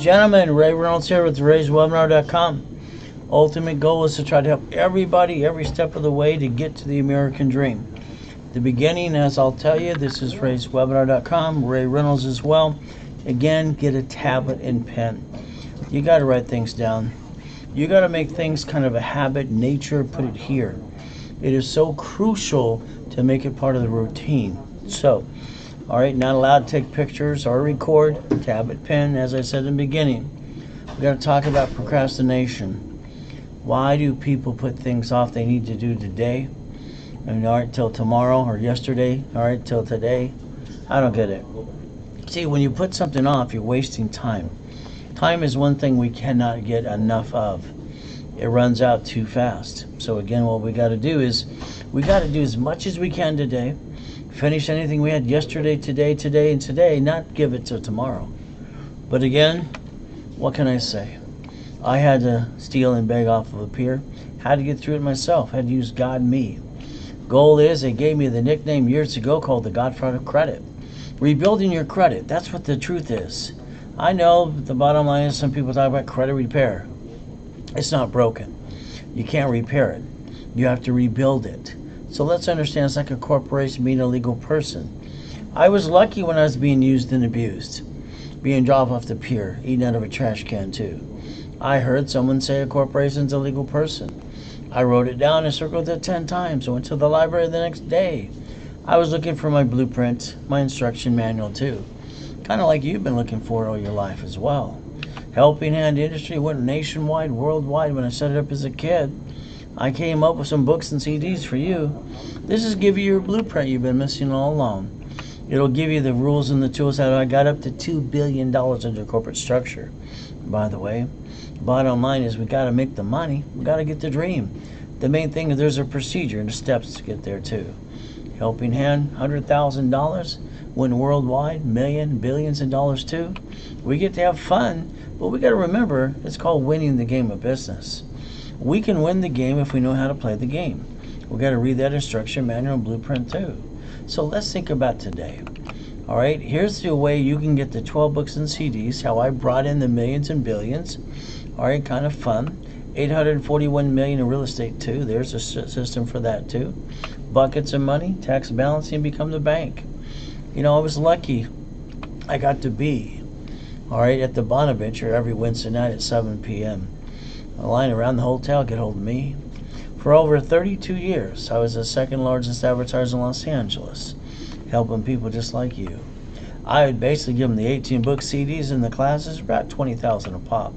Gentlemen, Ray Reynolds here with RaysWebinar.com. Ultimate goal is to try to help everybody every step of the way to get to the American dream. The beginning, as I'll tell you, this is RaysWebinar.com, Ray Reynolds as well. Again, get a tablet and pen. You got to write things down. You got to make things kind of a habit, nature, put it here. It is so crucial to make it part of the routine. So, all right, not allowed to take pictures or record, tablet, pen, as I said in the beginning. We're going to talk about procrastination. Why do people put things off they need to do today? And all right, till tomorrow or yesterday, all right, till today. I don't get it. See, when you put something off, you're wasting time. Time is one thing we cannot get enough of. It runs out too fast. So again, what we got to do is we got to do as much as we can today. Finish anything we had yesterday, today, and today, not give it till tomorrow. But again, what can I say? I had to steal and beg off of a pier. Had to get through it myself. Had to use God me. Goal is, they gave me the nickname years ago called the Godfather of Credit. Rebuilding your credit. That's what the truth is. I know the bottom line is some people talk about credit repair. It's not broken. You can't repair it. You have to rebuild it. So let's understand it's like a corporation being a legal person. I was lucky when I was being used and abused. Being dropped off the pier, eaten out of a trash can too. I heard someone say a corporation's a legal person. I wrote it down and circled it 10 times. I went to the library the next day. I was looking for my blueprint, my instruction manual too. Kind of like you've been looking for all your life as well. Helping Hand Industry went nationwide, worldwide when I set it up as a kid. I came up with some books and CDs for you. This is give you your blueprint you've been missing all along. It'll give you the rules and the tools how I got up to $2 billion into corporate structure. By the way, bottom line is we got to make the money. We got to get the dream. The main thing is there's a procedure and the steps to get there too. Helping Hand, $100,000. Win worldwide, billions of dollars too. We get to have fun, but we got to remember it's called winning the game of business. We can win the game if we know how to play the game. We got to read that instruction manual and blueprint too. So let's think about today. All right, here's the way you can get the 12 books and CDs, how I brought in the millions and billions. All right, kind of fun. 841 million in real estate too. There's a system for that too. Buckets of money, tax balancing, become the bank. You know, I was lucky. I got to be, all right, at the Bonaventure every Wednesday night at 7 p.m. A line around the hotel get hold of me. For over 32 years, I was the second largest advertiser in Los Angeles, helping people just like you. I would basically give them the 18 book CDs in the classes, about $20,000 a pop.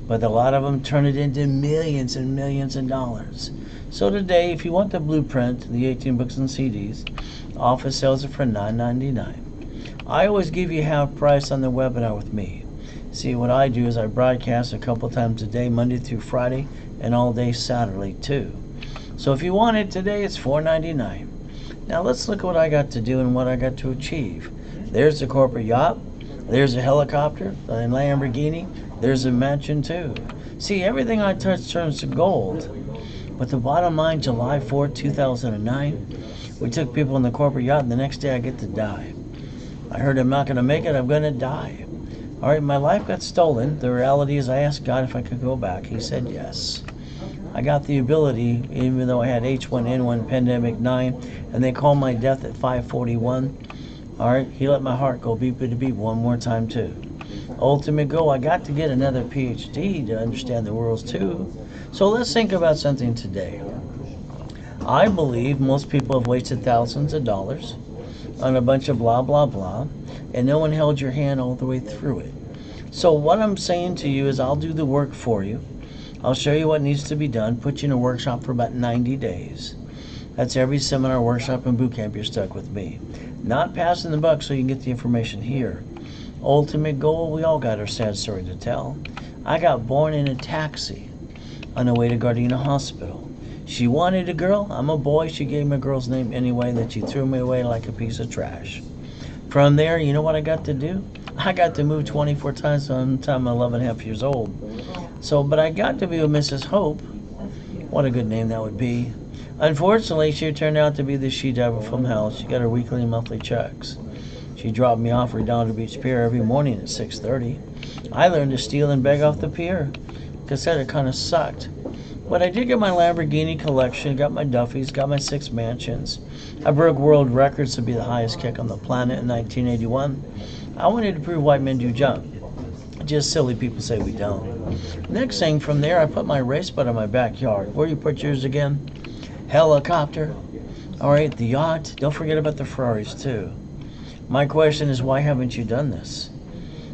But a lot of them turn it into millions and millions of dollars. So today, if you want the blueprint, the 18 books and CDs, Office sales are for $9.99. I always give you half price on the webinar with me. See, what I do is I broadcast a couple times a day, Monday through Friday, and all day Saturday too. So if you want it today, it's $4.99. Now let's look at what I got to do and what I got to achieve. There's the corporate yacht. There's a helicopter, a Lamborghini. There's a mansion too. See, everything I touch turns to gold. But the bottom line, July 4th, 2009, we took people on the corporate yacht, and the next day I get to die. I heard I'm not going to make it, I'm going to die. All right, my life got stolen. The reality is I asked God if I could go back. He said yes. I got the ability, even though I had H1N1 pandemic 9, and they called my death at 5:41. All right, he let my heart go beep to beep one more time too. Ultimate goal, I got to get another PhD to understand the worlds too. So let's think about something today. I believe most people have wasted thousands of dollars on a bunch of blah, blah, blah, and no one held your hand all the way through it. So what I'm saying to you is I'll do the work for you. I'll show you what needs to be done, put you in a workshop for about 90 days. That's every seminar, workshop, and boot camp you're stuck with me. Not passing the buck so you can get the information here. Ultimate goal, we all got our sad story to tell. I got born in a taxi on the way to Gardena Hospital. She wanted a girl, I'm a boy, she gave me a girl's name anyway, that she threw me away like a piece of trash. From there, you know what I got to do? I got to move 24 times from the time I'm 11 and a half years old. So, but I got to be with Mrs. Hope. What a good name that would be. Unfortunately, she turned out to be the she-devil from hell. She got her weekly and monthly checks. She dropped me off at Redondo Beach Pier every morning at 6:30. I learned to steal and beg off the pier, because that it kind of sucked. But I did get my Lamborghini collection, got my Duffys, got my 6 mansions. I broke world records to be the highest kick on the planet in 1981. I wanted to prove white men do jump. Just silly people say we don't. Next thing from there, I put my race boat in my backyard. Where you put yours again? Helicopter. All right, the yacht. Don't forget about the Ferraris too. My question is, why haven't you done this?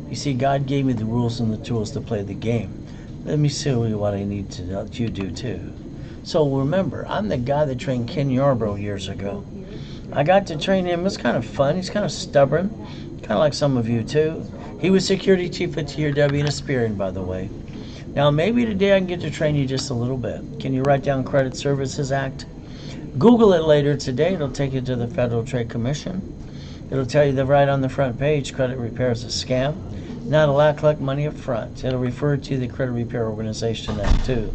You see, God gave me the rules and the tools to play the game. Let me show you what I need to let you do too. So remember, I'm the guy that trained Ken Yarbrough years ago. I got to train him. It's kind of fun. He's kind of stubborn, kind of like some of you too. He was security chief at TRW and a Spirit, by the way. Now maybe today I can get to train you just a little bit. Can you write down Credit Services Act? Google it later today. It'll take you to the Federal Trade Commission. It'll tell you that right on the front page, credit repair is a scam. Not allowed to collect money up front. It'll refer to the Credit Repair Organization Act too,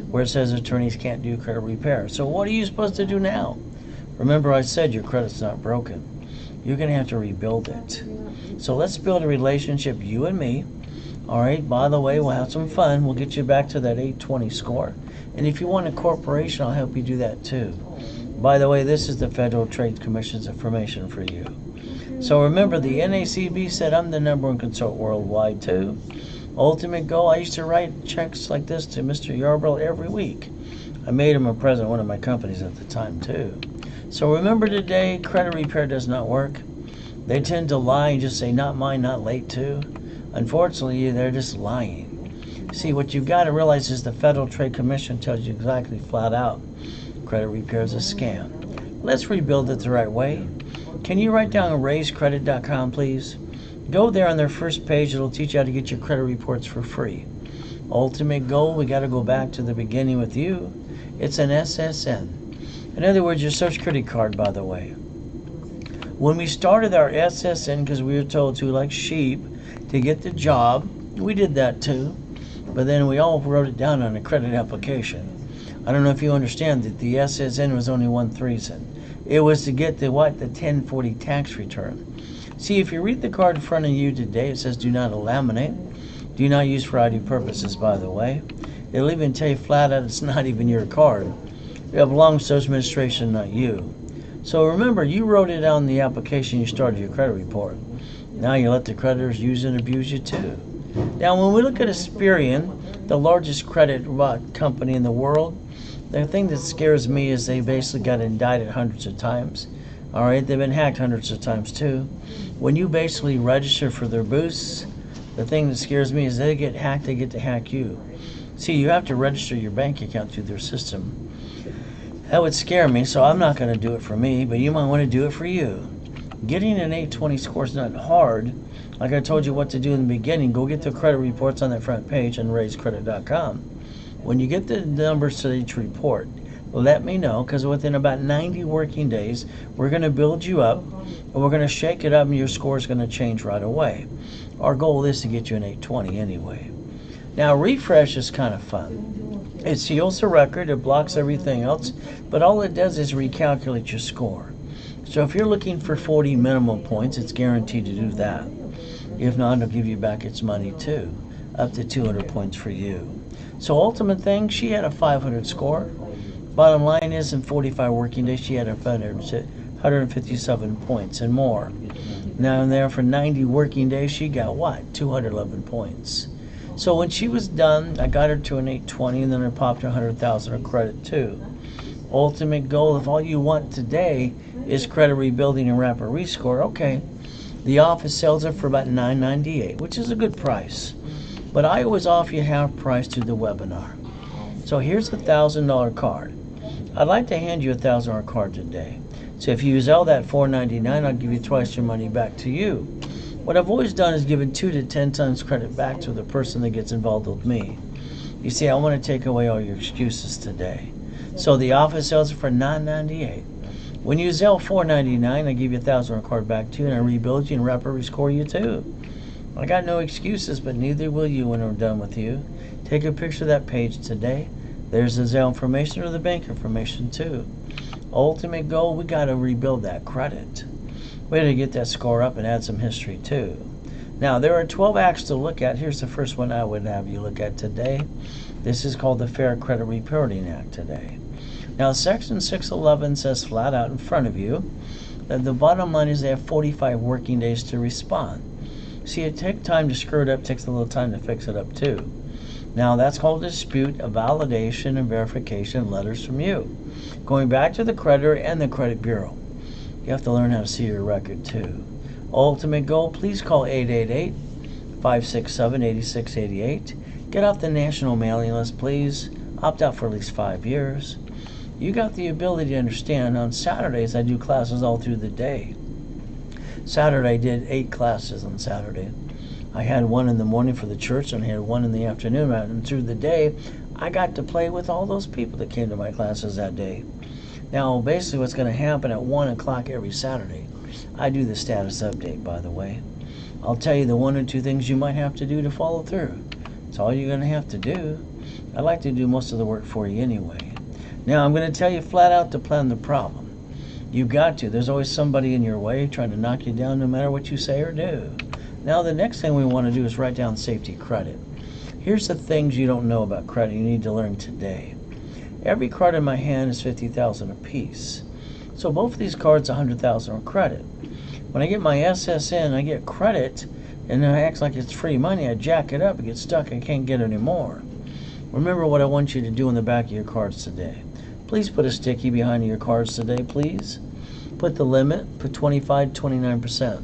where it says attorneys can't do credit repair. So what are you supposed to do now? Remember I said your credit's not broken. You're going to have to rebuild it. So let's build a relationship, you and me. All right, by the way, we'll have some fun. We'll get you back to that 820 score. And if you want a corporation, I'll help you do that too. By the way, this is the Federal Trade Commission's information for you. So remember, the NACB said I'm the #1 consultant worldwide too. Ultimate goal, I used to write checks like this to Mr. Yarbrough every week. I made him a president of one of my companies at the time too. So remember today, credit repair does not work. They tend to lie and just say, not mine, not late too. Unfortunately, they're just lying. See, what you've got to realize is the Federal Trade Commission tells you exactly flat out, credit repair is a scam. Let's rebuild it the right way. Can you write down raisecredit.com, please? Go there on their first page. It'll teach you how to get your credit reports for free. Ultimate goal, we got to go back to the beginning with you. It's an SSN. In other words, your Social Security card, by the way. When we started our SSN, because we were told to, like sheep, to get the job, we did that too. But then we all wrote it down on a credit application. I don't know if you understand that the SSN was only one reason. It was to get the what? The 1040 tax return. See, if you read the card in front of you today, it says do not laminate. Do not use for ID purposes, by the way. It'll even tell you flat out it's not even your card. It belongs to administration, not you. So remember, you wrote it on the application, you started your credit report. Now you let the creditors use and abuse you too. Now when we look at Experian, the largest credit company in the world, the thing that scares me is they basically got indicted hundreds of times. All right, they've been hacked hundreds of times too. When you basically register for their boosts, the thing that scares me is they get hacked, they get to hack you. See, you have to register your bank account through their system. That would scare me, so I'm not going to do it for me, but you might want to do it for you. Getting an 820 score is not hard. Like I told you what to do in the beginning, go get the credit reports on that front page on raisecredit.com. When you get the numbers to each report, let me know, because within about 90 working days, we're going to build you up, and we're going to shake it up, and your score is going to change right away. Our goal is to get you an 820 anyway. Now, refresh is kind of fun. It seals the record, it blocks everything else, but all it does is recalculate your score. So if you're looking for 40 minimum points, it's guaranteed to do that. If not, it'll give you back its money too, up to 200 points for you. So ultimate thing, she had a 500 score. Bottom line is, in 45 working days, she had 157 points and more. Now and there, for 90 working days, she got what? 211 points. So when she was done, I got her to an 820, and then I popped her 100,000 of credit too. Ultimate goal, if all you want today is credit rebuilding and rapid rescore, okay. The office sells it for about $9.98, which is a good price. But I always offer you half price to the webinar. So here's a $1,000 card. I'd like to hand you a $1,000 card today. So if you use all that $4.99, I'll give you twice your money back to you. What I've always done is given 2 to 10 times credit back to the person that gets involved with me. You see, I want to take away all your excuses today. So the office sells it for $9.98. When you sell $4.99, I give you a $1,000 card back to you, and I rebuild you and rapid rescore you too. I got no excuses, but neither will you when I'm done with you. Take a picture of that page today. There's the Zelle information or the bank information too. Ultimate goal, we got to rebuild that credit. We got to get that score up and add some history too. Now, there are 12 acts to look at. Here's the first one I would have you look at today. This is called the Fair Credit Reporting Act today. Now, Section 611 says flat out in front of you that the bottom line is they have 45 working days to respond. See, it takes time to screw it up, takes a little time to fix it up too. Now, that's called a dispute, a validation, and verification letters from you, going back to the creditor and the credit bureau. You have to learn how to see your record too. Ultimate goal, please call 888-567-8688. Get off the national mailing list, please. Opt out for at least 5 years. You got the ability to understand. On Saturdays, I do classes all through the day. Saturday, I did 8 classes on Saturday. I had one in the morning for the church, and I had one in the afternoon. And through the day, I got to play with all those people that came to my classes that day. Now, basically what's going to happen at 1 o'clock every Saturday, I do the status update, by the way. I'll tell you the 1 or 2 things you might have to do to follow through. It's all you're going to have to do. I like to do most of the work for you anyway. Now, I'm going to tell you flat out to plan the problem. You've got to. There's always somebody in your way trying to knock you down no matter what you say or do. Now, the next thing we want to do is write down safety credit. Here's the things you don't know about credit you need to learn today. Every card in my hand is $50,000 a piece. So both of these cards, $100,000 of credit. When I get my SSN, I get credit, and it acts like it's free money. I jack it up, it gets stuck, I can't get any more. Remember what I want you to do in the back of your cards today. Please put a sticky behind your cards today, please. Put the limit, put 25, 29%.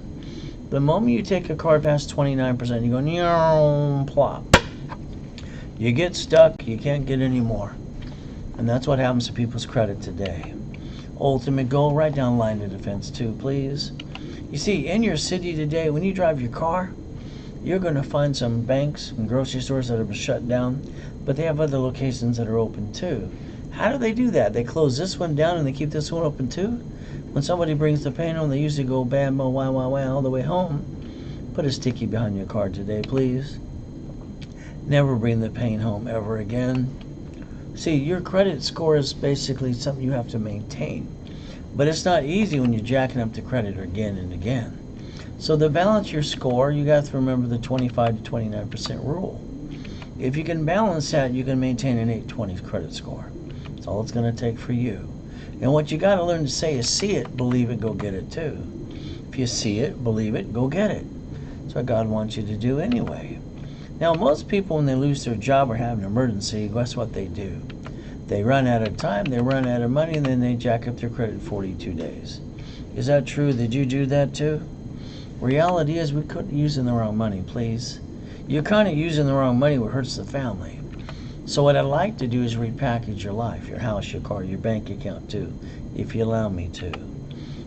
The moment you take a card past 29%, you go, nyah, plop. You get stuck, you can't get any more. And that's what happens to people's credit today. Ultimate goal, write down line of defense too, please. You see, in your city today, when you drive your car, you're going to find some banks and grocery stores that have been shut down, but they have other locations that are open too. How do they do that? They close this one down and they keep this one open too? When somebody brings the paint home, they usually go bam, wow, wow, wow, all the way home. Put a sticky behind your card today, please. Never bring the paint home ever again. See, your credit score is basically something you have to maintain. But it's not easy when you're jacking up the credit again and again. So to balance your score, you got to remember the 25 to 29% rule. If you can balance that, you can maintain an 820 credit score. That's all it's going to take for you. And what you got to learn to say is see it, believe it, go get it too. If you see it, believe it, go get it. That's what God wants you to do anyway. Now, most people, when they lose their job or have an emergency, guess what they do? They run out of time, they run out of money, and then they jack up their credit in 42 days. Is that true? Did you do that too? Reality is we couldn't use the wrong money, please. You're kind of using the wrong money, what hurts the family. So what I'd like to do is repackage your life, your house, your car, your bank account too, if you allow me to.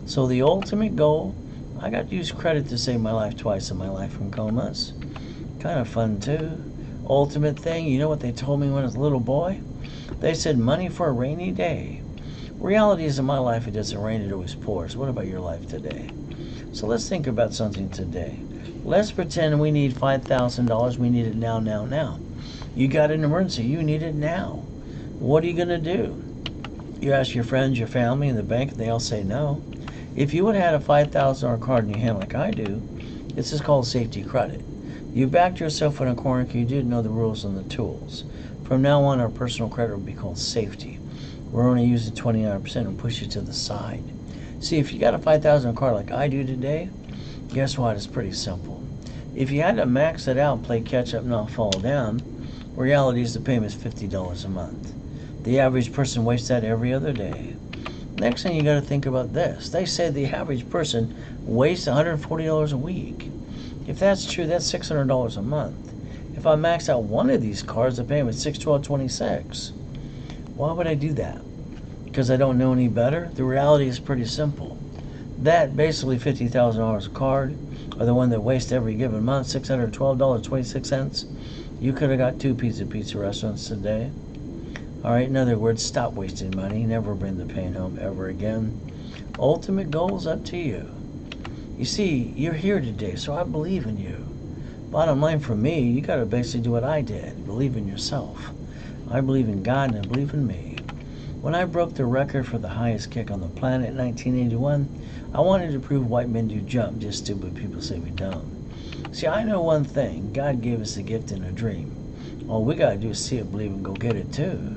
So the ultimate goal, I got to use credit to save my life twice in my life from comas. Kind of fun too. Ultimate thing, you know what they told me when I was a little boy? They said money for a rainy day. Reality is in my life, it doesn't rain, it always pours. What about your life today? So let's think about something today. Let's pretend we need $5,000. We need it now, now, now. You got an emergency. You need it now. What are you going to do? You ask your friends, your family, and the bank, and they all say no. If you would have had a $5,000 card in your hand like I do, this is called safety credit. You backed yourself in a corner because you didn't know the rules and the tools. From now on, our personal credit will be called safety. We're only using 29% and push it to the side. See, if you got a $5,000 card like I do today, guess what? It's pretty simple. If you had to max it out, play catch up, not fall down, reality is the payment is $50 a month. The average person wastes that every other day. Next thing you got to think about this. They say the average person wastes $140 a week. If that's true, that's $600 a month. If I max out one of these cards, the payment is $612.26. Why would I do that? Because I don't know any better? The reality is pretty simple. That basically $50,000 a card, or the one that wastes every given month, $612.26. You could have got 2 pizza restaurants today. Alright, in other words, stop wasting money. Never bring the pain home ever again. Ultimate goal is up to you. You see, you're here today, so I believe in you. Bottom line for me, you got to basically do what I did. Believe in yourself. I believe in God and I believe in me. When I broke the record for the highest kick on the planet in 1981, I wanted to prove white men do jump, just stupid people say we don't. See, I know one thing. God gave us a gift and a dream. All we got to do is see it, believe, and go get it too.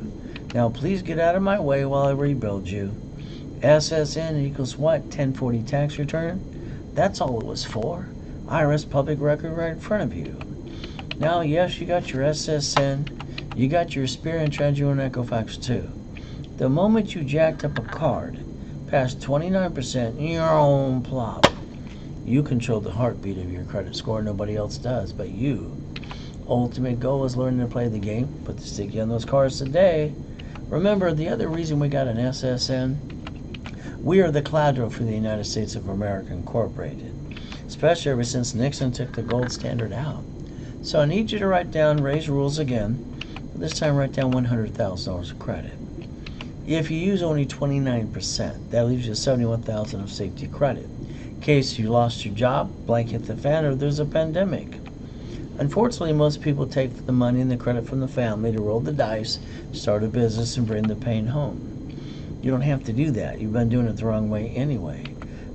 Now, please get out of my way while I rebuild you. SSN equals what? 1040 tax return? That's all it was for. IRS public record right in front of you. Now, yes, you got your SSN. You got your Experian, Tragedy, and Equifax too. The moment you jacked up a card past 29%, your own plop, you control the heartbeat of your credit score. Nobody else does but you. Ultimate goal is learning to play the game. Put the sticky on those cards today. Remember, the other reason we got an SSN, we are the collateral for the United States of America Incorporated, especially ever since Nixon took the gold standard out. So I need you to write down, raise rules again. This time write down $100,000 of credit. If you use only 29%, that leaves you $71,000 of safety credit. In case you lost your job, blank hit the fan, or there's a pandemic. Unfortunately, most people take the money and the credit from the family to roll the dice, start a business, and bring the pain home. You don't have to do that. You've been doing it the wrong way anyway.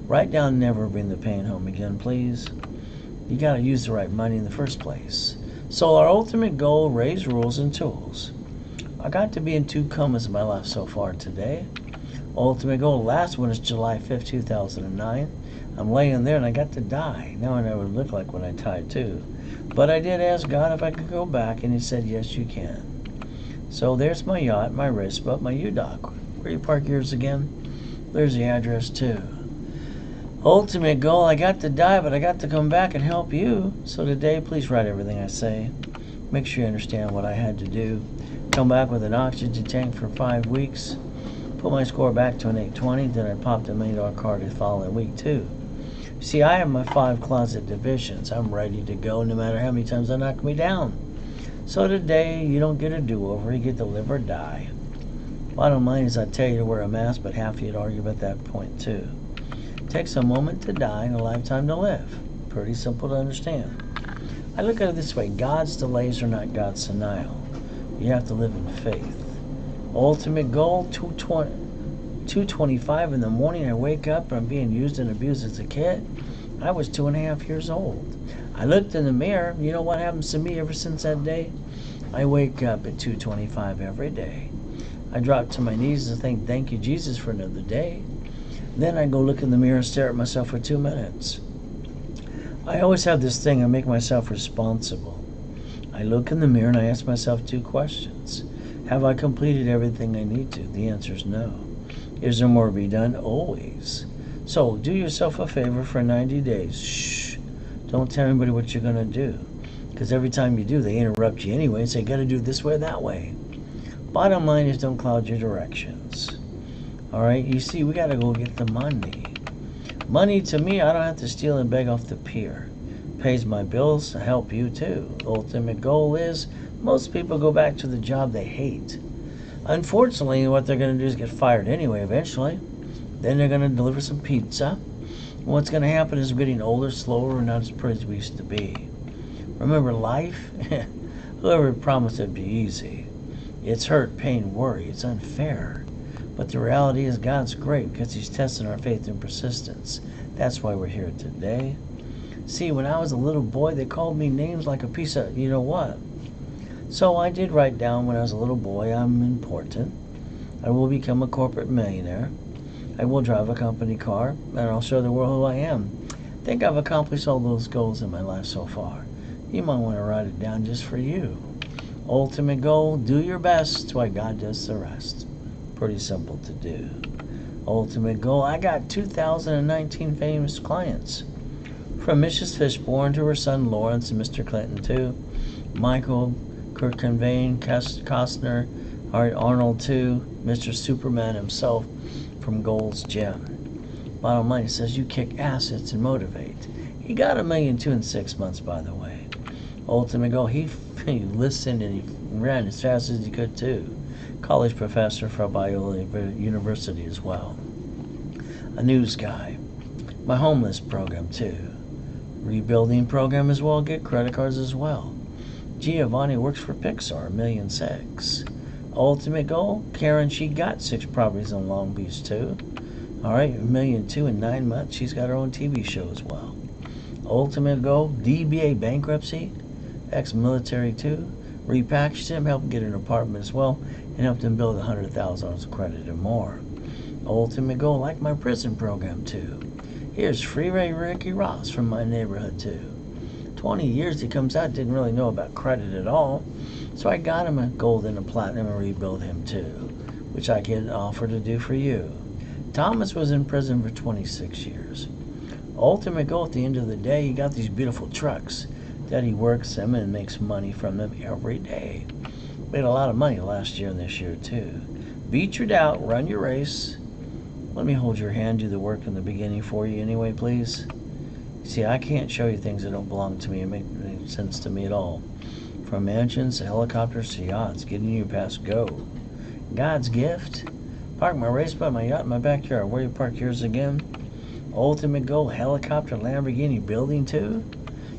Write down never bring the pain home again, please. You got to use the right money in the first place. So our ultimate goal, raise rules and tools. I got to be in 2 comas in my life so far today. Ultimate goal, last one is July 5th, 2009. I'm laying there and I got to die. Now I know what it looked like when I died too. But I did ask God if I could go back, and he said, yes, you can. So there's my yacht, my wrist boat, my U-Dock. Where you park yours again? There's the address too. Ultimate goal, I got to die, but I got to come back and help you. So today, please write everything I say. Make sure you understand what I had to do. Come back with an oxygen tank for 5 weeks. Put my score back to an 820. Then I popped a $1 million card the following week too. See, I have my 5 closet divisions. I'm ready to go no matter how many times they knock me down. So today, you don't get a do-over. You get to live or die. Bottom line is I tell you to wear a mask, but half of you'd argue about that point too. It takes a moment to die and a lifetime to live. Pretty simple to understand. I look at it this way. God's delays are not God's denial. You have to live in faith. Ultimate goal, 2:25 in the morning. I wake up and I'm being used and abused as a kid. I was 2.5 years old. I looked in the mirror. You know what happens to me ever since that day? I wake up at 2:25 every day. I drop to my knees and think, thank you, Jesus, for another day. Then I go look in the mirror and stare at myself for 2 minutes. I always have this thing. I make myself responsible. I look in the mirror and I ask myself 2 questions. Have I completed everything I need to? The answer is no. Is there more to be done? Always. So do yourself a favor for 90 days. Shh. Don't tell anybody what you're going to do. Because every time you do, they interrupt you anyway and say, got to do it this way or that way. Bottom line is, don't cloud your directions. All right, you see, we got to go get the money. Money, to me, I don't have to steal and beg off the pier. Pays my bills to help you too. The ultimate goal is most people go back to the job they hate. Unfortunately, what they're going to do is get fired anyway eventually. Then they're going to deliver some pizza. What's going to happen is we're getting older, slower, and not as pretty as we used to be. Remember, life? Whoever promised it'd be easy. It's hurt, pain, worry. It's unfair. But the reality is God's great because He's testing our faith and persistence. That's why we're here today. See, when I was a little boy, they called me names like a piece of you know what. So I did write down when I was a little boy, I'm important. I will become a corporate millionaire. I will drive a company car, and I'll show the world who I am. I think I've accomplished all those goals in my life so far. You might want to write it down just for you. Ultimate goal, do your best while God does the rest. Pretty simple to do. Ultimate goal, I got 2019 famous clients. From Mrs. Fishborn to her son Lawrence and Mr. Clinton too. Michael, Kurt Cobain, Costner, Arnold too. Mr. Superman himself from Gold's Gym. Bottom line, it says you kick assets and motivate. He got $1.2 million in 6 months, by the way. Ultimate goal, he listened and he ran as fast as he could too. College professor from Biola University as well. A news guy. My homeless program too. Rebuilding program as well, get credit cards as well. Giovanni works for Pixar, $1.6 million. Ultimate goal, Karen, she got 6 properties in Long Beach too. Alright, $1.2 million in 9 months. She's got her own TV show as well. Ultimate goal, DBA bankruptcy, ex-military too. Repackaged him, helped him get an apartment as well, and helped him build $100,000 of credit and more. Ultimate goal, like my prison program too. Here's Freeway Ricky Ross from my neighborhood too. 20 years he comes out, didn't really know about credit at all. So I got him a gold and a platinum and rebuild him too, which I can offer to do for you. Thomas was in prison for 26 years. Ultimate goal, at the end of the day, he got these beautiful trucks that he works them and makes money from them every day. Made a lot of money last year and this year too. Beat your doubt, run your race. Let me hold your hand, do the work in the beginning for you anyway, please. See, I can't show you things that don't belong to me and make any sense to me at all. From mansions to helicopters to yachts, getting you past go. God's gift. Park my race by my yacht in my backyard. Where you park yours again? Ultimate goal, helicopter, Lamborghini building too.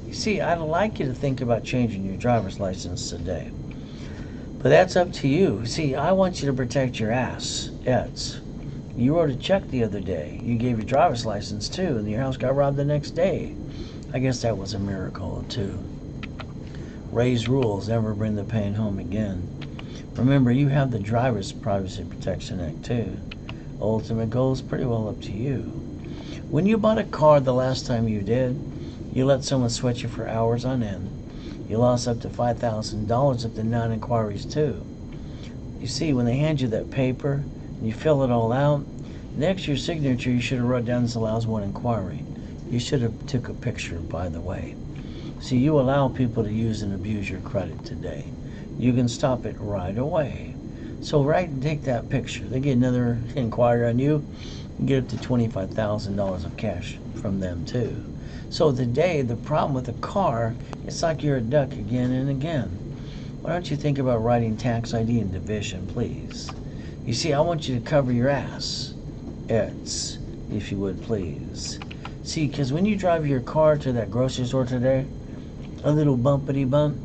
You see, I'd like you to think about changing your driver's license today. But that's up to you. See, I want you to protect your ass. Eds. You wrote a check the other day. You gave your driver's license too, and your house got robbed the next day. I guess that was a miracle too. Raise rules, never bring the pain home again. Remember, you have the Driver's Privacy Protection Act too. Ultimate goal is pretty well up to you. When you bought a car the last time you did, you let someone sweat you for hours on end. You lost up to $5,000 up to non-inquiries too. You see, when they hand you that paper and you fill it all out, next to your signature you should have wrote down this allows one inquiry. You should have took a picture, by the way. See, you allow people to use and abuse your credit today. You can stop it right away. So take that picture. They get another inquiry on you, get up to $25,000 of cash from them too. So today, the problem with a car, it's like you're a duck again and again. Why don't you think about writing tax ID and division, please? You see, I want you to cover your ass. Eds, if you would, please. See, because when you drive your car to that grocery store today, a little bumpity bump,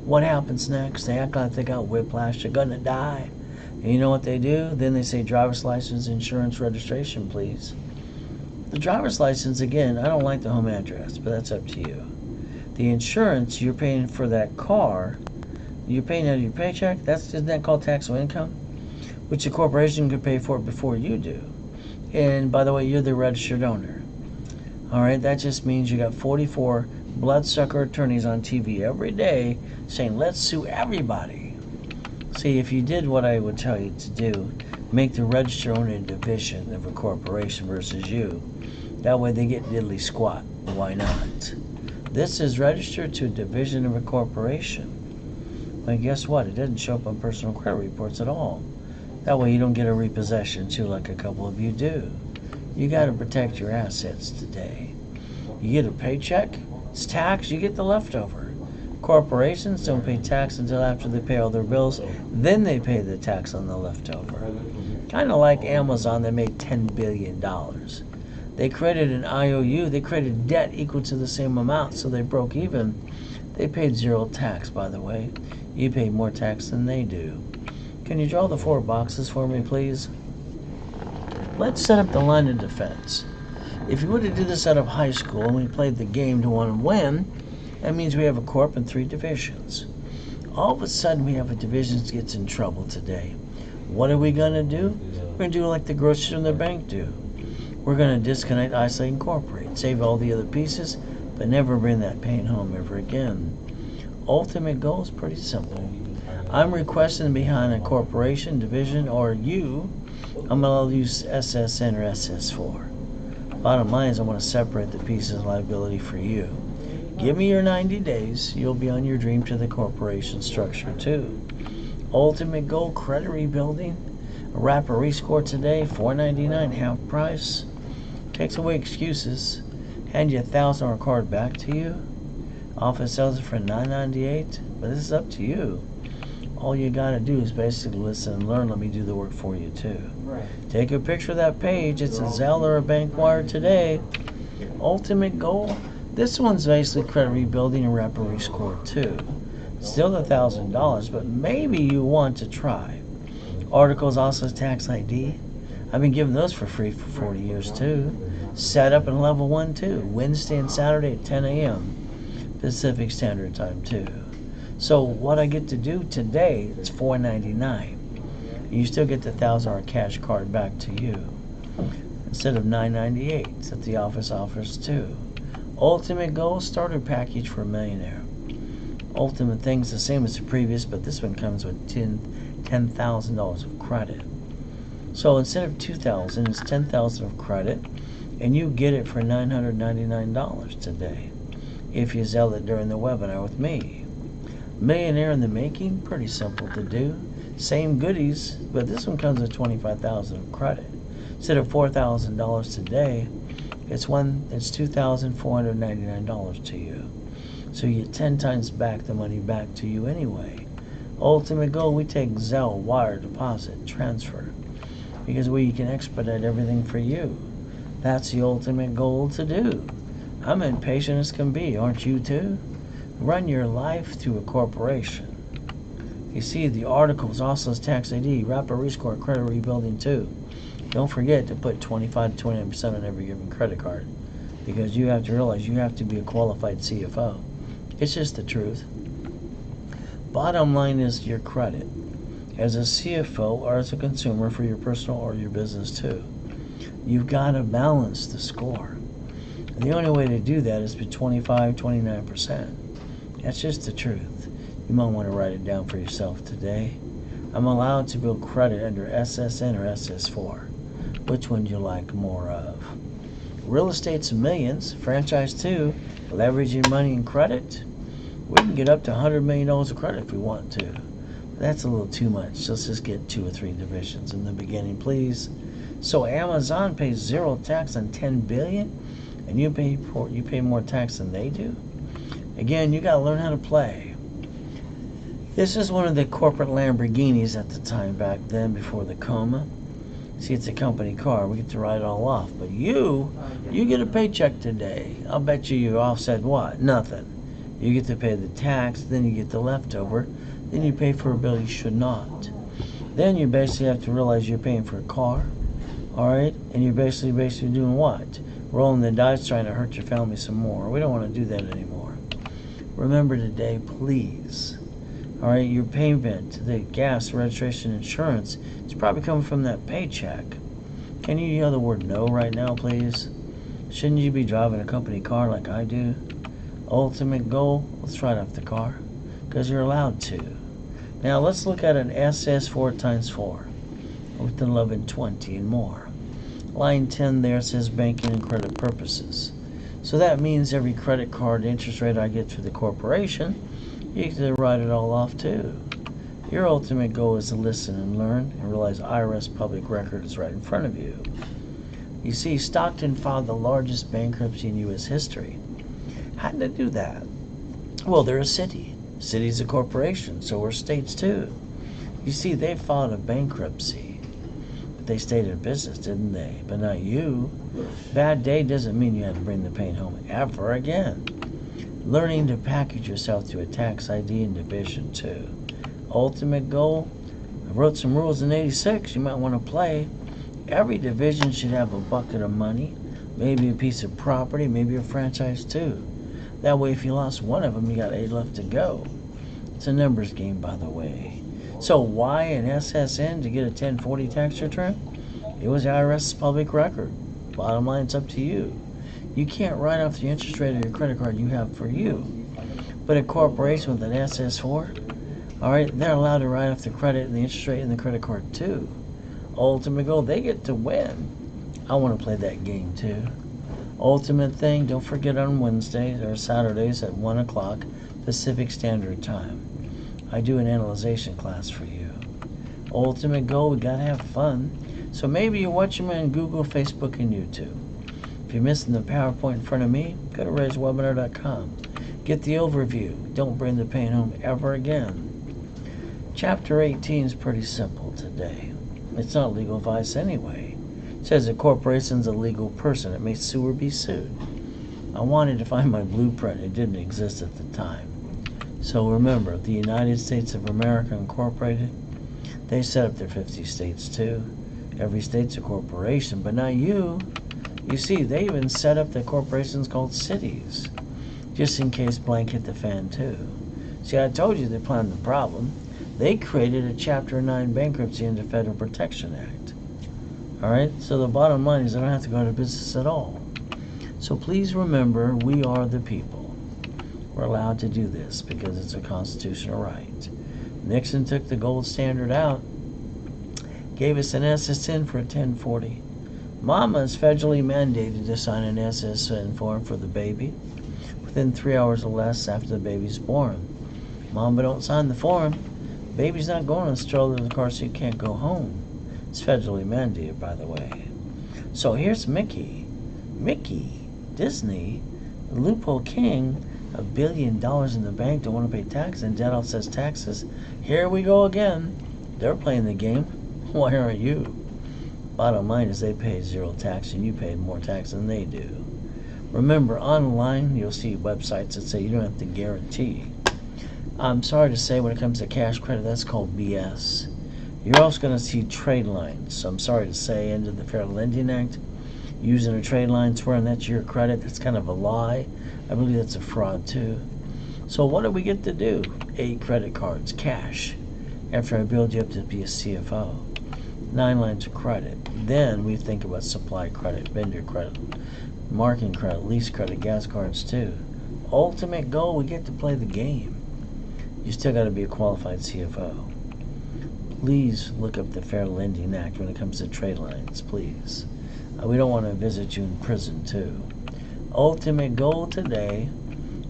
what happens next? They act like they got whiplash, they're gonna die. And you know what they do? Then they say driver's license, insurance, registration, please. The driver's license, again, I don't like the home address, but that's up to you. The insurance, you're paying for that car, you're paying out of your paycheck, isn't that called taxable income? Which the corporation could pay for it before you do. And by the way, you're the registered owner. Alright, that just means you got 44 bloodsucker attorneys on TV every day saying, let's sue everybody. See, if you did what I would tell you to do, make the registered owner a division of a corporation versus you. That way they get diddly squat. Why not? This is registered to a division of a corporation. But guess what? It doesn't show up on personal credit reports at all. That way you don't get a repossession too, like a couple of you do. You got to protect your assets today. You get a paycheck, it's tax, you get the leftover. Corporations don't pay tax until after they pay all their bills, then they pay the tax on the leftover. Kind of like Amazon, that made $10 billion. They created an IOU, they created debt equal to the same amount, so they broke even. They paid zero tax, by the way. You pay more tax than they do. Can you draw the 4 boxes for me, please? Let's set up the line of defense. If you were to do this out of high school and we played the game to want to win, that means we have a corp and 3 divisions. All of a sudden we have a division that gets in trouble today. What are we going to do? We're going to do like the grocers and the bank do. We're going to disconnect, isolate, incorporate. Save all the other pieces, but never bring that pain home ever again. Ultimate goal is pretty simple. I'm requesting behind a corporation, division, or you, I'm going to use SSN or SS4. Bottom line is I want to separate the pieces of liability for you. Give me your 90 days. You'll be on your dream to the corporation structure too. Ultimate goal, credit rebuilding. A wrapper rescore today, $4.99, half price. Takes away excuses. Hand you a $1,000 card back to you. Office sells it for $9.98, but this is up to you. All you gotta do is basically listen and learn. Let me do the work for you too. Right. Take a picture of that page. It's a Zelle or a bank wire today. Ultimate goal. This one's basically credit rebuilding and wrapper rescore too. Still $1,000, but maybe you want to try. Articles also tax ID. I've been giving those for free for 40 years too. Set up in level 1 too. Wednesday and Saturday at 10 a.m. Pacific Standard Time too. So what I get to do today, it's $4.99. You still get the $1,000 cash card back to you instead of $9.98. It's at the office offers too. Ultimate goal, starter package for a millionaire. Ultimate thing's the same as the previous, but this one comes with $10,000 of credit. So instead of $2,000, it's $10,000 of credit, and you get it for $999 today if you sell it during the webinar with me. Millionaire in the making, pretty simple to do. Same goodies, but this one comes with $25,000 of credit. Instead of $4,000 today, it's $2,499 to you. So you get 10 times back the money back to you anyway. Ultimate goal, we take Zelle, wire, deposit, transfer, because we can expedite everything for you. That's the ultimate goal to do. I'm impatient as can be, aren't you too? Run your life through a corporation. You see, the articles also has tax ID, wrapper rescore, credit rebuilding too. Don't forget to put 25 to 29% on every given credit card, because you have to realize you have to be a qualified CFO. It's just the truth. Bottom line is your credit. As a CFO or as a consumer for your personal or your business too, you've got to balance the score. And the only way to do that is be 25, 29%. That's just the truth. You might want to write it down for yourself today. I'm allowed to build credit under SSN or SS4. Which one do you like more of? Real estate's millions, franchise too, leveraging money and credit. We can get up to $100 million of credit if we want to. But that's a little too much. Let's just get 2 or 3 divisions in the beginning, please. So Amazon pays 0 tax on $10 billion, and you pay more tax than they do. Again, you got to learn how to play. This is one of the corporate Lamborghinis at the time back then, before the coma. See, it's a company car. We get to write it all off. But you get a paycheck today. I'll bet you offset what? Nothing. You get to pay the tax, then you get the leftover, then you pay for a bill you should not. Then you basically have to realize you're paying for a car, all right? And you're basically doing what? Rolling the dice, trying to hurt your family some more. We don't want to do that anymore. Remember today, please. All right, your payment, the gas, registration, insurance, it's probably coming from that paycheck. Can you yell the word no right now, please? Shouldn't you be driving a company car like I do? Ultimate goal, let's write off the car, because you're allowed to. Now let's look at an SS4 times 4 with 1120 and more. Line 10 there says banking and credit purposes. So that means every credit card interest rate I get through the corporation You get to write it all off too. Your ultimate goal is to listen and learn and realize IRS public record is right in front of you. You see, Stockton filed the largest bankruptcy in U.S. history. How did it do that? Well, they're a city. City's a corporation, so are states too. You see, they filed a bankruptcy. But they stayed in business, didn't they? But not you. Bad day doesn't mean you have to bring the pain home ever again. Learning to package yourself through a tax ID and division too. Ultimate goal? I wrote some rules in '86 you might want to play. Every division should have a bucket of money, maybe a piece of property, maybe a franchise too. That way if you lost one of them, you got 8 left to go. It's a numbers game, by the way. So why an SSN to get a 1040 tax return? It was IRS's public record. Bottom line, it's up to you. You can't write off the interest rate of your credit card you have for you. But a corporation with an SS4, all right, they're allowed to write off the credit and the interest rate in the credit card too. Ultimate goal, they get to win. I want to play that game too. Ultimate thing, don't forget on Wednesdays or Saturdays at 1 o'clock Pacific Standard Time. I do an analyzation class for you. Ultimate goal, we gotta have fun. So maybe you watch them on Google, Facebook, and YouTube. If you're missing the PowerPoint in front of me, go to raiswebinar.com. Get the overview. Don't bring the pain home ever again. Chapter 18 is pretty simple today. It's not legal advice anyway. It says a corporation's a legal person. It may sue or be sued. I wanted to find my blueprint. It didn't exist at the time. So remember, the United States of America Incorporated, they set up their 50 states too. Every state's a corporation, but not you. You see, they even set up the corporations called cities, just in case blank hit the fan too. See, I told you they planned the problem. They created a Chapter 9 bankruptcy under Federal Protection Act. Alright, so the bottom line is I don't have to go out of business at all. So please remember, we are the people. We're allowed to do this because it's a constitutional right. Nixon took the gold standard out, gave us an SSN for a 1040. Mama is federally mandated to sign an SSN form for the baby within 3 hours or less after the baby's born. Mama don't sign the form, baby's not going on a stroller in the car so you can't go home. It's federally mandated, by the way. So here's Mickey. Mickey, Disney, the loophole king, $1 billion in the bank, don't want to pay tax, and Dadolph says taxes. Here we go again. They're playing the game. Why aren't you? Bottom line is they pay 0 tax and you pay more tax than they do. Remember, online you'll see websites that say you don't have to guarantee. I'm sorry to say, when it comes to cash credit, that's called BS. You're also going to see trade lines. So I'm sorry to say, under the Fair Lending Act, using a trade line swearing that's your credit, that's kind of a lie. I believe that's a fraud too. So what do we get to do? 8 credit cards, cash, after I build you up to be a CFO. 9 lines of credit. Then we think about supply credit, vendor credit, marketing credit, lease credit, gas cards too. Ultimate goal, we get to play the game. You still got to be a qualified CFO. Please look up the Fair Lending Act when it comes to trade lines, please. We don't want to visit you in prison too. Ultimate goal today,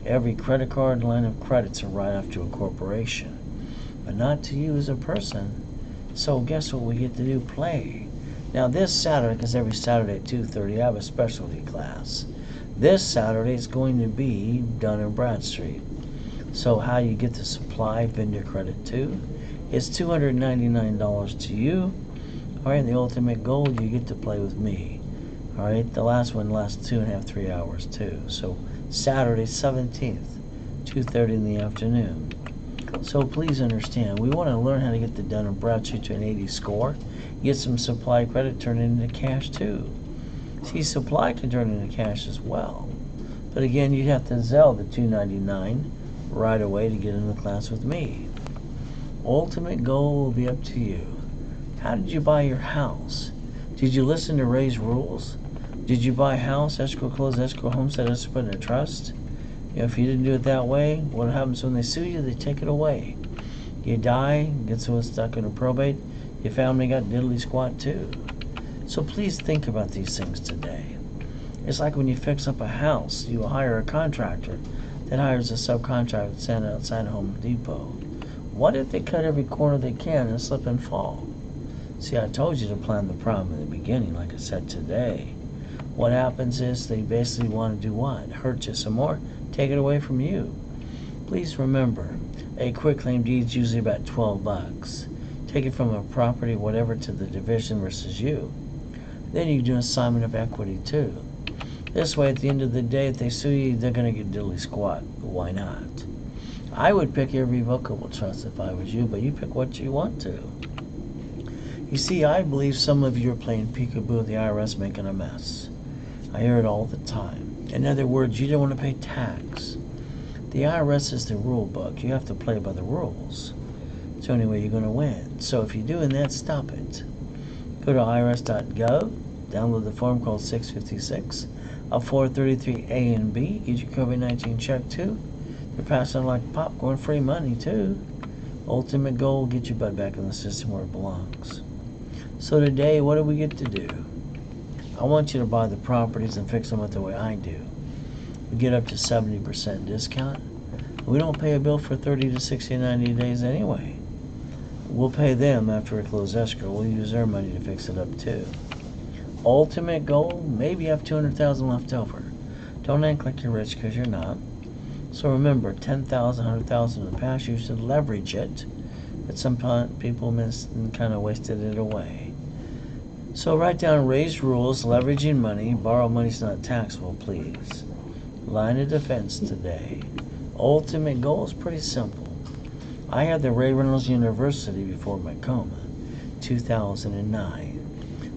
every credit card line of credits are right off to a corporation, but not to you as a person. So guess what we get to do? Play. Now this Saturday, because every Saturday at 2:30 I have a specialty class. This Saturday is going to be Dun & Bradstreet. So how you get the supply vendor credit too? It's $299 to you. Alright, the ultimate goal, you get to play with me. Alright, the last one lasts 2.5, 3 hours too. So Saturday 17th, 2:30 in the afternoon. So please understand, we want to learn how to get the Dun & Bradstreet to an 80 score. Get some supply credit, turn it into cash too. See, supply can turn into cash as well. But again, you'd have to Zelle the $299 right away to get in the class with me. Ultimate goal will be up to you. How did you buy your house? Did you listen to Ray's rules? Did you buy a house, escrow close, escrow homestead, escrow put in a trust? You know, if you didn't do it that way, what happens when they sue you? They take it away. You die, get someone stuck in a probate, your family got diddly squat too. So please think about these things today. It's like when you fix up a house, you hire a contractor that hires a subcontractor to stand outside Home Depot. What if they cut every corner they can and slip and fall? See, I told you to plan the problem in the beginning, like I said today. What happens is they basically want to do what? Hurt you some more, take it away from you. Please remember, a quitclaim deed is usually about $12. Take it from a property, whatever, to the division versus you. Then you can do an assignment of equity too. This way, at the end of the day, if they sue you, they're going to get diddly squat. Why not? I would pick irrevocable trust if I was you, but you pick what you want to. You see, I believe some of you are playing peekaboo with the IRS making a mess. I hear it all the time. In other words, you don't want to pay tax. The IRS is the rule book. You have to play by the rules. It's the only way you're going to win. So if you're doing that, stop it. Go to irs.gov, download the form called 656 of 433A and B. Get your COVID-19 check too. They're passing like popcorn, free money too. Ultimate goal, get your butt back in the system where it belongs. So today, what do we get to do? I want you to buy the properties and fix them with the way I do. We get up to 70% discount. We don't pay a bill for 30 to 60, 90 days anyway. We'll pay them after we close escrow. We'll use their money to fix it up too. Ultimate goal, maybe you have $200,000 left over. Don't act like you're rich because you're not. So remember, $10,000, $100,000 in the past, you should leverage it. But some people missed and kind of wasted it away. So write down raised rules, leveraging money, borrow money's not taxable, please. Line of defense today. Ultimate goal is pretty simple. I had the Reynolds University before my coma, 2009.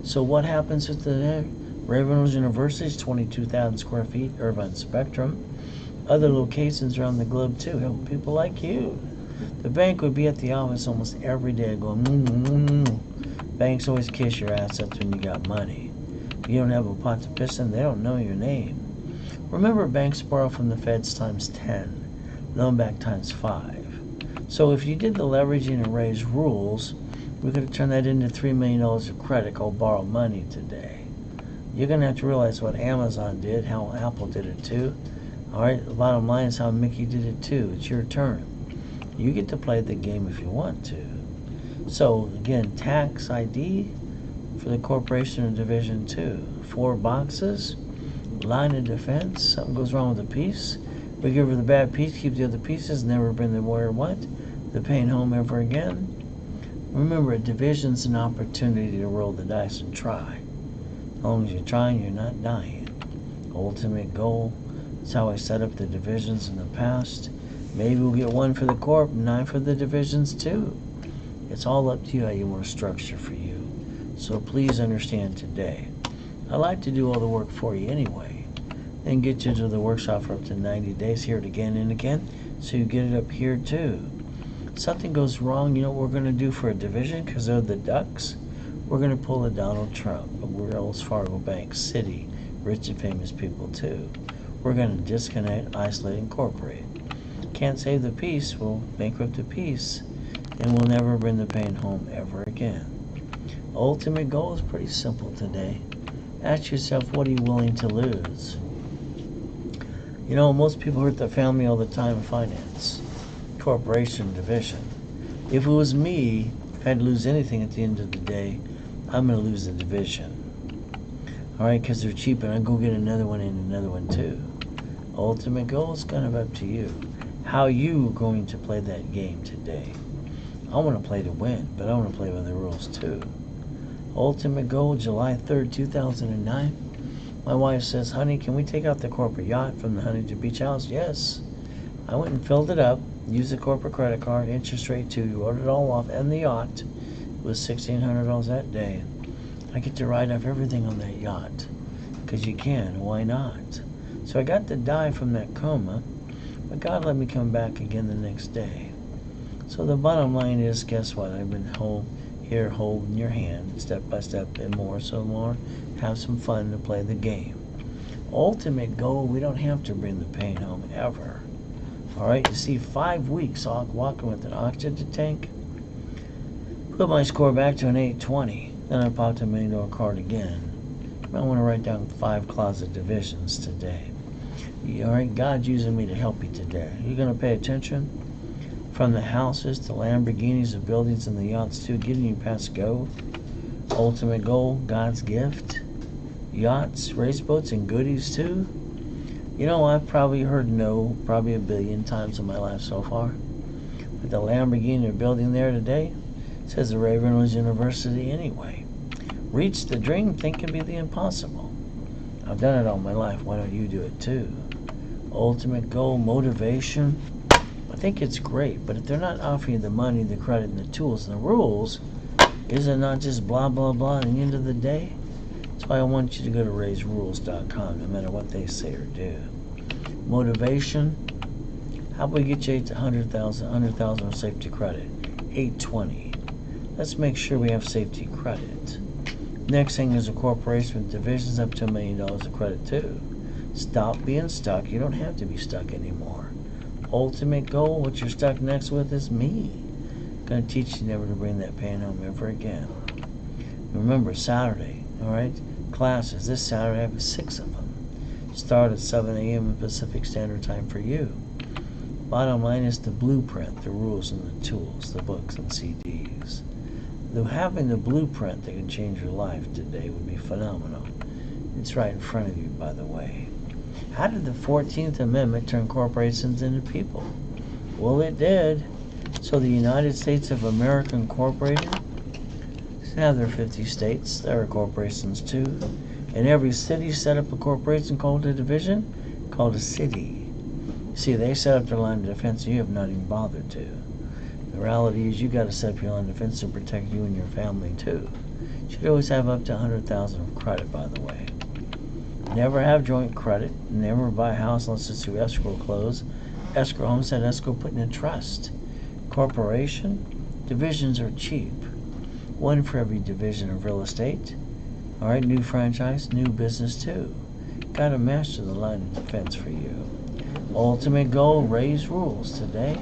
So what happens with the Reynolds University? Is 22,000 square feet, Irvine Spectrum. Other locations around the globe too. Help people like you. The bank would be at the office almost every day going, Banks always kiss your ass up when you got money. If you don't have a pot to piss in, they don't know your name. Remember, banks borrow from the feds times 10, loan back times 5. So if you did the leveraging and raised rules, we could have turned that into $3 million of credit called borrow money today. You're going to have to realize what Amazon did, how Apple did it too. Alright, the bottom line is how Mickey did it too. It's your turn. You get to play the game if you want to. So again, tax ID for the corporation or division 2. 4 boxes, line of defense, something goes wrong with the piece. We give her the bad piece, keep the other pieces, never bring the wire what? The pain home ever again. Remember, a division's an opportunity to roll the dice and try. As long as you're trying, you're not dying. Ultimate goal. That's how I set up the divisions in the past. Maybe we'll get 1 for the corp, 9 for the divisions too. It's all up to you how you want to structure for you. So please understand today, I like to do all the work for you anyway. Then get you to the workshop for up to 90 days, hear it again and again, so you get it up here too. Something goes wrong, you know what we're going to do for a division, because they're the ducks? We're going to pull a Donald Trump, a Wells Fargo Bank, Citi, rich and famous people too. We're going to disconnect, isolate, incorporate. Can't save the peace, we'll bankrupt the peace, and we'll never bring the pain home ever again. Ultimate goal is pretty simple today. Ask yourself, what are you willing to lose? You know, most people hurt their family all the time in finance, corporation, division. If it was me, if I had to lose anything at the end of the day, I'm going to lose the division. Alright, because they're cheap and I'll go get another one and another one too. Ultimate goal is kind of up to you. How you going to play that game today? I want to play to win, but I want to play by the rules too. Ultimate goal, July 3rd, 2009. My wife says, honey, can we take out the corporate yacht from the Huntington Beach house? Yes. I went and filled it up, used the corporate credit card, interest rate too, wrote it all off, and the yacht. It was $1,600 that day. I get to write off everything on that yacht, because you can, why not? So I got to die from that coma, but God let me come back again the next day. So the bottom line is, guess what? I've been here holding your hand, step by step, and more, so more. Have some fun to play the game. Ultimate goal, we don't have to bring the pain home ever. Alright, you see, 5 weeks walking with an oxygen tank. Put my score back to an 820. Then I popped a $1 million card again. I want to write down 5 closet divisions today. All right, God's using me to help you today. You're going to pay attention? From the houses to Lamborghinis, the buildings, and the yachts too, getting you past go. Ultimate goal, God's gift. Yachts, race boats, and goodies too. You know, I've probably heard no probably a billion times in my life so far. But the Lamborghini they're building there today says the Reynolds University anyway. Reach the dream, think can be the impossible. I've done it all my life. Why don't you do it too? Ultimate goal, motivation. I think it's great, but if they're not offering you the money, the credit, and the tools and the rules, is it not just blah, blah, blah at the end of the day? That's why I want you to go to raiserules.com, no matter what they say or do. Motivation. How about we get you to 100,000 of safety credit? 820. Let's make sure we have safety credit. Next thing is a corporation with divisions up to $1 million of credit too. Stop being stuck. You don't have to be stuck anymore. Ultimate goal, what you're stuck next with is me. Gonna teach you never to bring that pain home ever again. Remember, Saturday, all right? Classes, this Saturday I have 6 of them. Start at 7 a.m. Pacific Standard Time for you. Bottom line is the blueprint, the rules and the tools, the books and CDs. Having the blueprint that can change your life today would be phenomenal. It's right in front of you, by the way. How did the 14th Amendment turn corporations into people? Well, it did. So the United States of America Incorporated, now there are 50 states, there are corporations too. And every city set up a corporation called a division, called a city. See, they set up their line of defense and you have not even bothered to. The reality is you got to set up your line of defense to protect you and your family too. You should always have up to 100,000 of credit, by the way. Never have joint credit. Never buy a house unless it's through escrow close. Escrow, homestead escrow, put in a trust. Corporation, divisions are cheap. One for every division of real estate. All right, new franchise, new business too. Got to master the line of defense for you. Ultimate goal, raise rules today.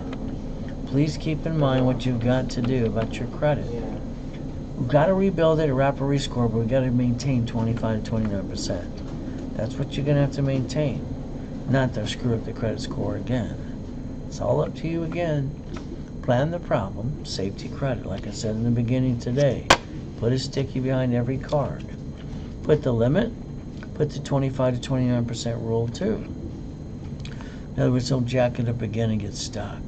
Please keep in mind what you've got to do about your credit. We've got to rebuild it at Rapid Rescore, but we've got to maintain 25 to 29%. That's what you're going to have to maintain, not to screw up the credit score again. It's all up to you again. Plan the problem, safety credit, like I said in the beginning today. Put a sticky behind every card. Put the limit, put the 25 to 29% rule too. In other words, don't jack it up again and get stuck.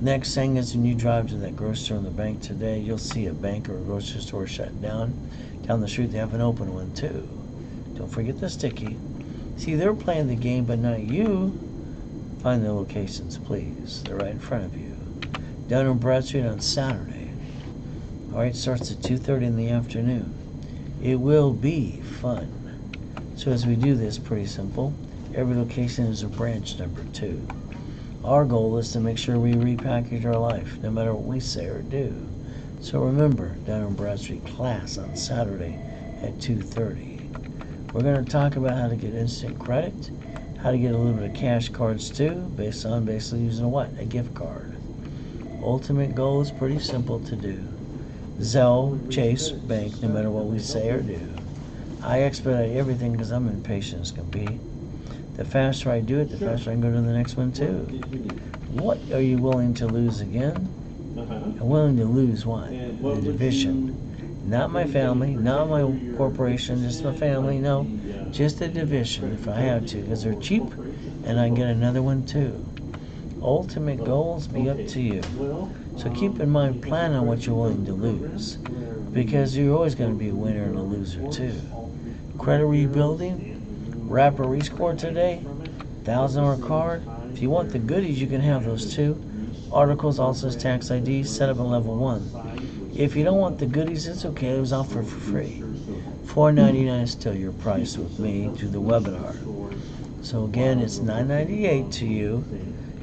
Next thing is when you drive to that grocery store and the bank today, you'll see a bank or a grocery store shut down. Down the street they have an open one too. Don't forget the sticky. See, they're playing the game, but not you. Find the locations, please. They're right in front of you. Down on Broad Street on Saturday. All right, starts at 2:30 in the afternoon. It will be fun. So as we do this, pretty simple. Every location is a branch number 2. Our goal is to make sure we repackage our life, no matter what we say or do. So remember, down on Broad Street class on Saturday at 2:30. We're going to talk about how to get instant credit, how to get a little bit of cash cards too, based on basically using a gift card. Ultimate goal is pretty simple to do. Zelle, Chase, Bank, no matter what we say or do. I expedite everything because I'm impatient as can be. The faster I do it, the faster I can go to the next one too. What are you willing to lose again? I'm willing to lose what? The division. Not my family, not my corporation, just my family, no. Just a division if I have to, because they're cheap and I can get another one too. Ultimate goals be up to you. So keep in mind, plan on what you're willing to lose, because you're always going to be a winner and a loser too. Credit rebuilding, Rapid Rescore today, $1,000 card. If you want the goodies, you can have those too. Articles also has tax ID, set up at level 1. If you don't want the goodies, it's okay. It was offered for free. $4.99 is still your price with me through the webinar. So again, it's $9.98 to you.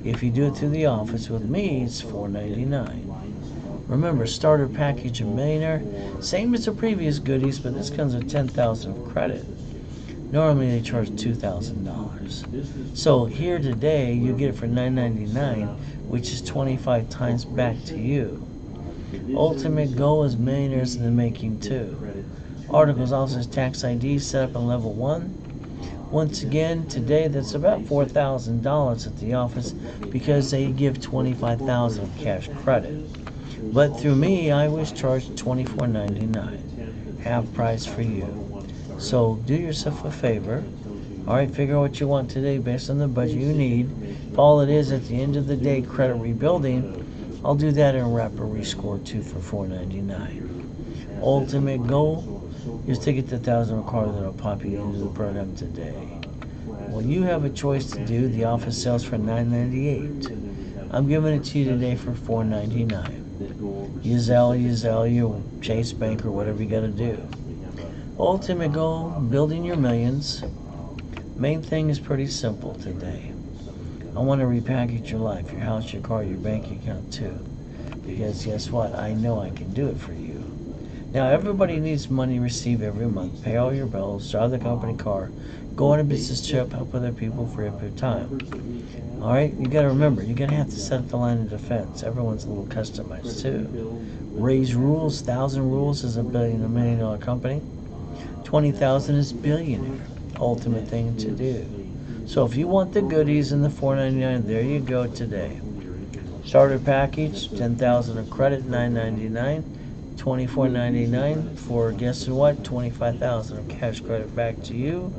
If you do it through the office with me, it's $4.99. Remember, starter package of Millionaire, same as the previous goodies, but this comes with $10,000 of credit. Normally they charge $2,000. So here today, you get it for $9.99, which is 25 times back to you. Ultimate goal is millionaires in the making too. Articles also has tax ID set up on level 1. Once again, today that's about $4,000 at the office because they give $25,000 of cash credit. But through me, I was charged $24.99, half price for you. So do yourself a favor. All right, figure out what you want today based on the budget you need. If all it is at the end of the day, credit rebuilding, I'll do that and wrap a rescore too for $4.99. Ultimate goal is to get the $1,000 card that'll pop you into the program today. Well, you have a choice to do. The office sells for $9.98. I'm giving it to you today for $4.99. You Zelle, you Chase Bank, or whatever you got to do. Ultimate goal, building your millions. Main thing is pretty simple today. I want to repackage your life, your house, your car, your bank account too. Because guess what? I know I can do it for you. Now, everybody needs money received every month. Pay all your bills, drive the company car, go on a business trip, help other people, free up your time. All right, you got to remember, you're going to have to set up the line of defense. Everyone's a little customized too. Raise rules. 1,000 rules is $1 million company. 20,000 is billionaire. Ultimate thing to do. So if you want the goodies and the $4.99, there you go today. Starter package, $10,000 of credit, $9.99. $24.99 for, guess what, $25,000 of cash credit back to you.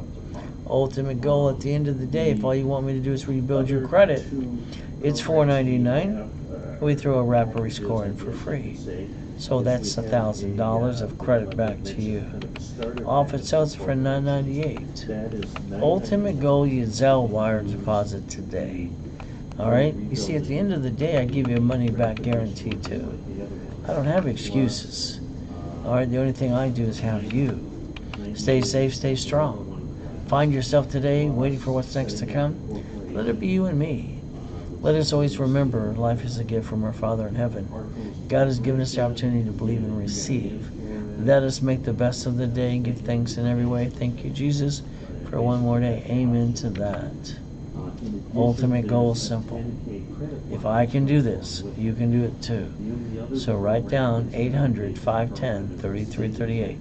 Ultimate goal at the end of the day, if all you want me to do is rebuild your credit, it's $4.99. We throw a wrapper rescore in for free. So that's $1,000 of credit back to you. Office sells for $9.98. Ultimate goal, you Zelle wire deposit today. All right. You see, at the end of the day, I give you a money back guarantee too. I don't have excuses. All right. The only thing I do is have you. Stay safe, stay strong. Find yourself today waiting for what's next to come. Let it be you and me. Let us always remember life is a gift from our Father in heaven. God has given us the opportunity to believe and receive. Let us make the best of the day and give thanks in every way. Thank you, Jesus, for one more day. Amen to that. Ultimate goal is simple. If I can do this, you can do it too. So write down 800-510-3338.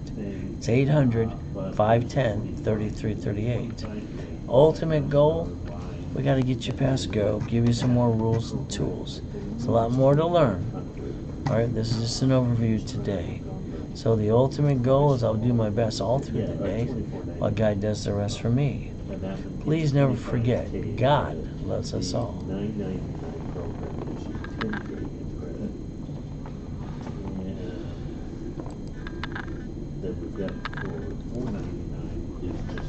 It's 800-510-3338. Ultimate goal, we got to get you past go, give you some more rules and tools. It's a lot more to learn. All right, this is just an overview today. So the ultimate goal is I'll do my best all through the day while God does the rest for me. Please never forget, God loves us all. That we've got for $4.99 is just